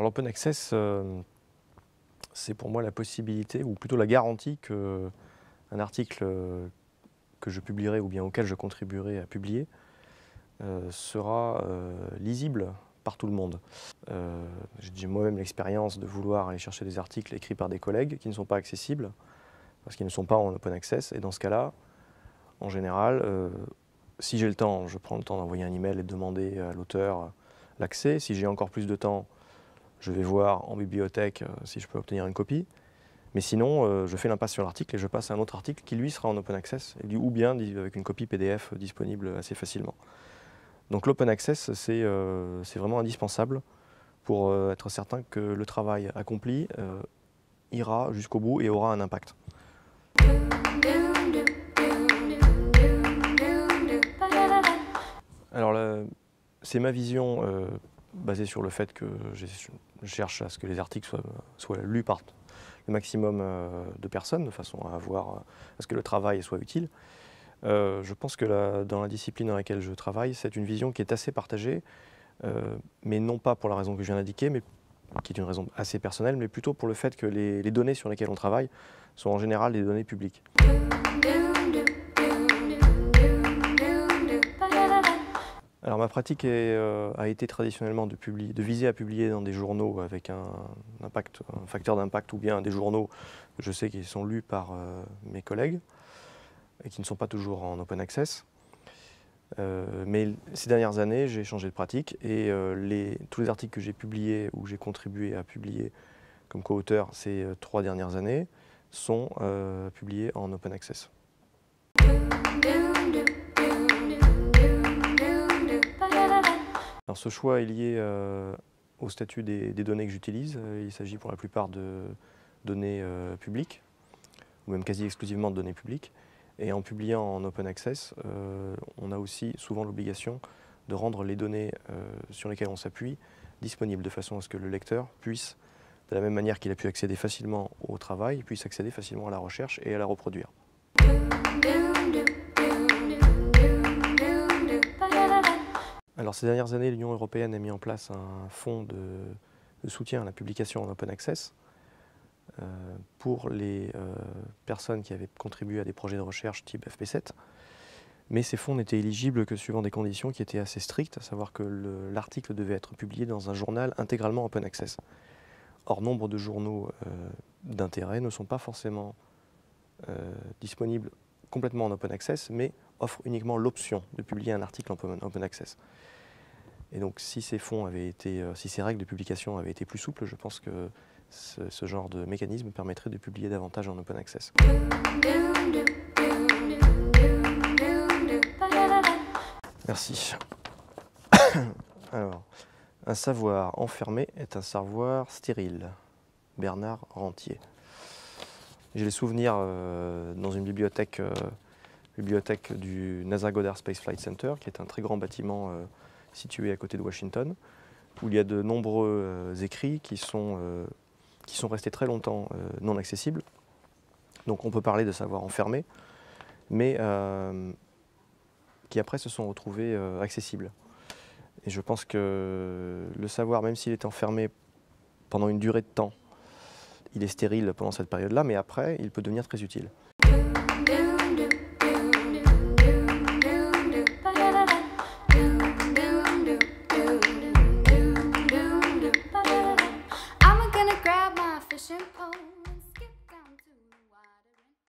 l'open access, c'est pour moi la possibilité, ou plutôt la garantie qu'un article que je publierai ou bien auquel je contribuerai à publier sera lisible par tout le monde. J'ai moi-même l'expérience de vouloir aller chercher des articles écrits par des collègues qui ne sont pas accessibles, parce qu'ils ne sont pas en open access, et dans ce cas-là, en général, si j'ai le temps, je prends le temps d'envoyer un email et de demander à l'auteur l'accès. Si j'ai encore plus de temps, je vais voir en bibliothèque si je peux obtenir une copie. Mais sinon, je fais l'impasse sur l'article et je passe à un autre article qui, lui, sera en open access, ou bien avec une copie PDF disponible assez facilement. Donc l'open access, c'est vraiment indispensable pour être certain que le travail accompli ira jusqu'au bout et aura un impact. Alors, c'est ma vision basée sur le fait que je cherche à ce que les articles soient lus par le maximum de personnes, de façon à ce que le travail soit utile. Je pense que dans la discipline dans laquelle je travaille, c'est une vision qui est assez partagée, mais non pas pour la raison que je viens d'indiquer, mais qui est une raison assez personnelle, mais plutôt pour le fait que les données sur lesquelles on travaille sont en général des données publiques. Alors ma pratique a été traditionnellement de viser à publier dans des journaux avec un facteur d'impact, ou bien des journaux que je sais qui sont lus par mes collègues et qui ne sont pas toujours en open access. Mais ces dernières années, j'ai changé de pratique et tous les articles que j'ai publiés ou j'ai contribué à publier comme co-auteur ces 3 dernières années sont publiés en open access. Alors ce choix est lié au statut des données que j'utilise. Il s'agit pour la plupart de données publiques, ou même quasi exclusivement de données publiques. Et en publiant en open access, on a aussi souvent l'obligation de rendre les données sur lesquelles on s'appuie disponibles, de façon à ce que le lecteur puisse, de la même manière qu'il a pu accéder facilement au travail, puisse accéder facilement à la recherche et à la reproduire. Alors ces dernières années, l'Union européenne a mis en place un fonds de soutien à la publication en open access pour les personnes qui avaient contribué à des projets de recherche type FP7. Mais ces fonds n'étaient éligibles que suivant des conditions qui étaient assez strictes, à savoir que l'article devait être publié dans un journal intégralement open access. Or, nombre de journaux d'intérêt ne sont pas forcément disponibles complètement en open access, mais offrent uniquement l'option de publier un article en open access. Et donc, si ces règles de publication avaient été plus souples, je pense que ce genre de mécanisme permettrait de publier davantage en open access. Merci. Alors, un savoir enfermé est un savoir stérile. Bernard Rentier. J'ai les souvenirs dans une bibliothèque du NASA Goddard Space Flight Center, qui est un très grand bâtiment situé à côté de Washington, où il y a de nombreux écrits qui sont restés très longtemps non accessibles. Donc on peut parler de savoir enfermé, mais qui après se sont retrouvés accessibles. Et je pense que le savoir, même s'il est enfermé pendant une durée de temps, il est stérile pendant cette période-là, mais après, il peut devenir très utile. I'm gonna grab my fishing pole.